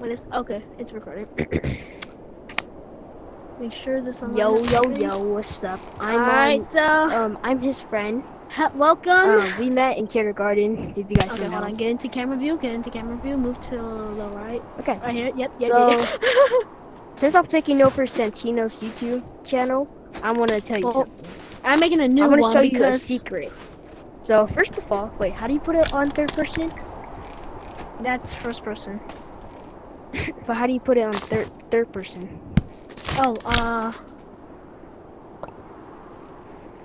What is? Okay, it's recording. Make sure this online Yo, is yo, recording. yo, what's up? Alright, so I'm his friend. welcome. We met in kindergarten, if you guys Okay, don't hold know. on. Get into camera view. Get into camera view. Move to the right. Okay, Right here. Yep. so, Yeah. since I'm taking over Santino's YouTube channel, I want to tell you Well, something. I'm making a I new want to one show you a because secret. So, first of all, wait, how do you put it on third person? that's first person. But how do you put it on third person? Oh, I'm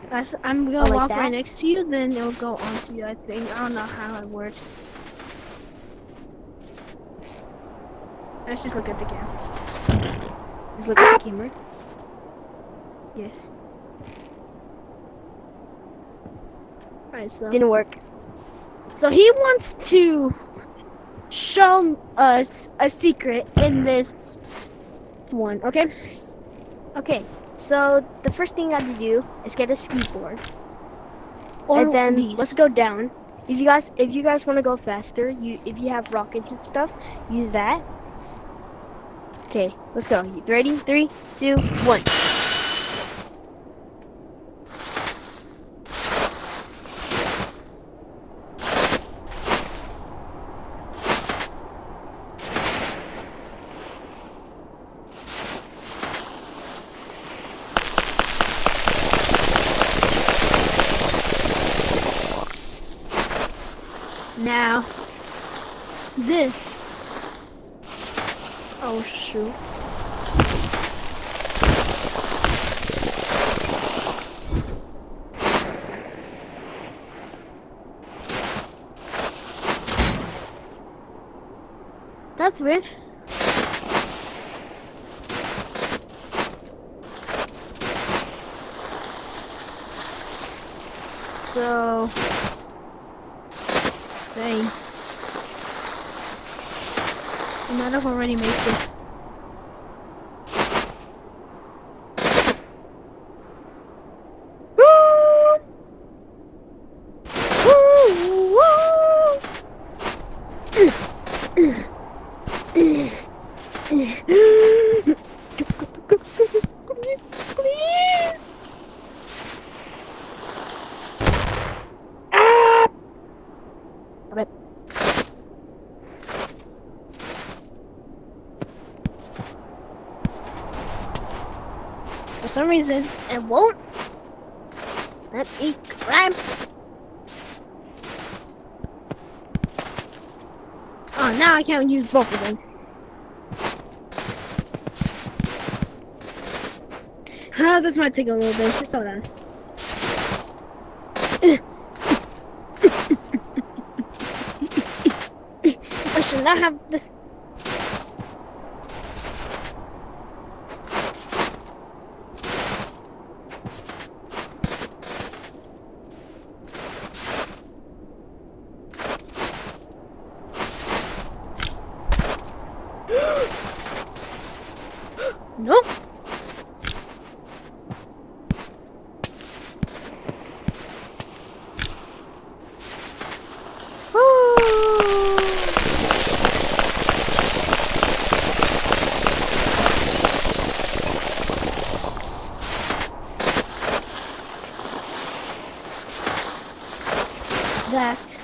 Oh, gonna like walk right that? next to you. Then it'll go on to you. I think. I don't know how it works. Let's just look at the camera. Just look at the camera. Yes. Alright, so. Didn't work. So he wants to show us a secret in this one, okay? Okay, so the first thing I have to do is get a skateboard. Or And then these. let's go down. If you guys want to go faster, if you have rockets and stuff, use that. Okay, let's go. You ready? 3, 2, 1. Now, this. Oh, shoot. That's weird. So, dang. I might have already made it. Please, please. Ah! Damn it. For some reason, it won't let me grab. Oh, now I can't use both of them. This might take a little bit. Just hold on. I should not have this. Nope. That.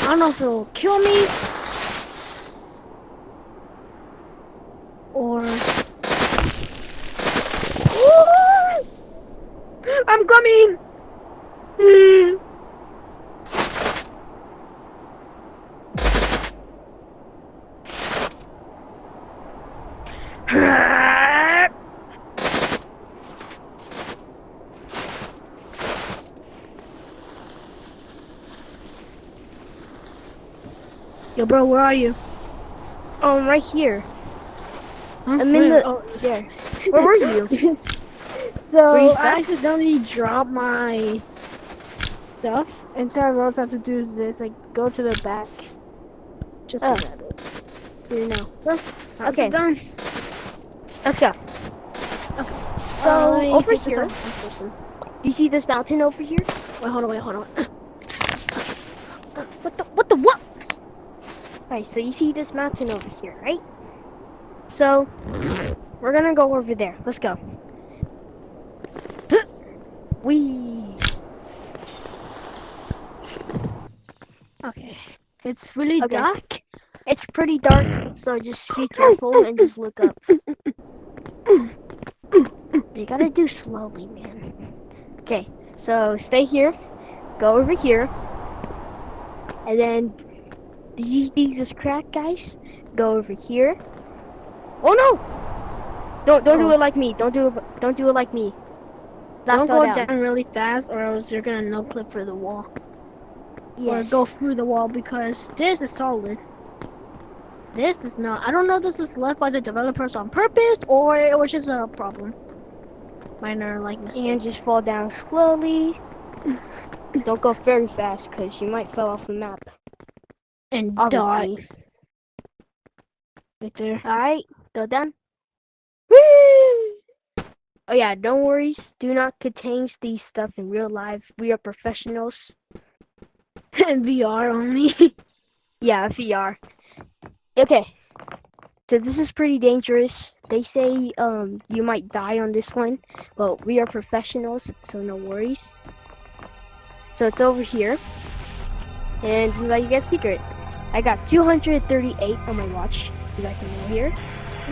I don't know if it'll kill me or. I'm coming! Yo, bro, where are you? Oh, I'm right here. Huh? I'm in the Oh. there. Where were you? So Were you I stuck? accidentally dropped my stuff, and so I also have to do this, like go to the back, just to Oh. grab it. Here now. Well, how's Okay. it done? Let's go. Okay. So Let me over take this here, off one person. you see this mountain over here? Wait, hold on. What? All Alright, so you see this mountain over here, right? So, we're gonna go over there. Let's go. Wee. Okay. It's really Okay. dark. It's pretty dark, so just be careful and just look up. You gotta do slowly, man. Okay, so stay here, go over here, and then did you see this crack, guys? Go over here. Oh no! Don't do it like me. Don't do it like me. That Don't fell go down. down really fast, or else you're gonna no clip for the wall. Yes. Or go through the wall, because this is solid. This is not. I don't know if this is left by the developers on purpose, or it was just a problem. Minor, like, mistake. And just fall down slowly. Don't go very fast, because you might fall off the map. And die. Obviously. Right there. Alright, go down. Oh yeah, don't worry. Do not contain these stuff in real life. We are professionals. And VR only. Yeah, VR. Okay. So this is pretty dangerous. They say you might die on this one, but we are professionals, so no worries. So it's over here. And this is how you get secret. I got 238 on my watch. You guys can go here.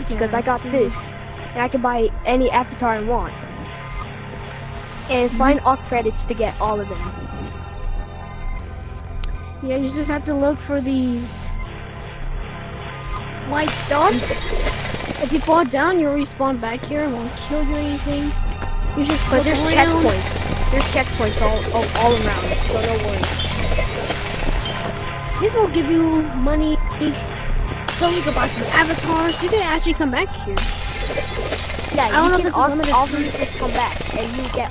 Because I got this. And I can buy any avatar I want. And find all credits to get all of them. Yeah, you just have to look for these white dots. If you fall down, you'll respawn back here and won't kill you or anything. You just But there's look around. checkpoints. There's checkpoints all around, so no worries. This will give you money, so you can buy some avatars. You can actually come back here. Yeah, I don't know you if can this is limited also to- just come back and you get,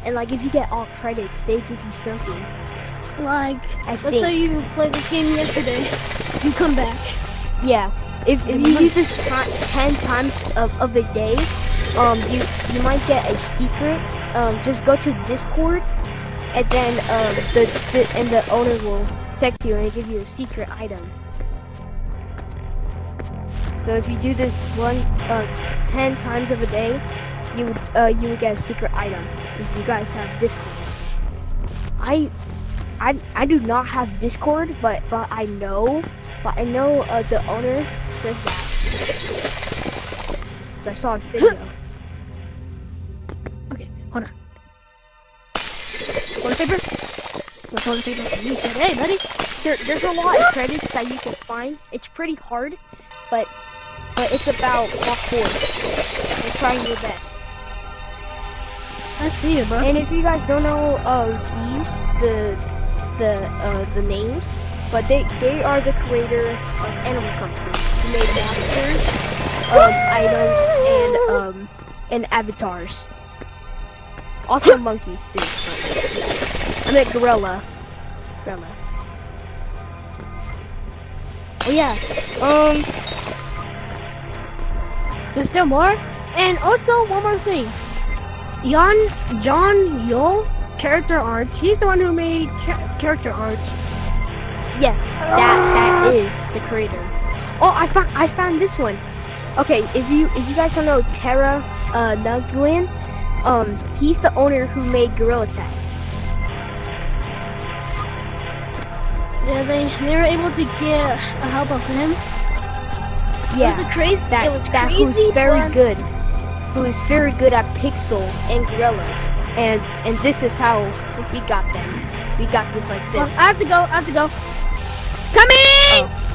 and like if you get all credits, they give you something. Like, I let's think. say you played this game yesterday, you come back. Yeah, if you use this 10 times of a day, you might get a secret. Just go to Discord, and then the owner will text you and give you a secret item. So if you do this 10 times of a day, you would get a secret item if you guys have Discord. I do not have Discord, but I know the owner says that. So I saw a video. Okay, hold on. Toilet paper? No toilet paper. You said, hey, buddy. There's a lot of credits that you can find. It's pretty hard, but it's about parkour. You're trying your best. I see you, bro. And if you guys don't know the names, but they are the creator of Animal Company, who made monsters, items, and avatars. Also monkeys too. I meant gorilla. Oh yeah. There's still more. And also, one more thing. John Yo, character art. He's the one who made character art. Yes, that is the creator. Oh, I found this one. Okay, if you guys don't know Terra Nuguin, he's the owner who made Gorilla Tag. Yeah, they were able to get a help of him. Yeah, It was crazy. that it was that crazy. who's very but- good, who is very good at pixel and gorillas, and this is how we got them. We got this like this. I have to go. Coming! Oh.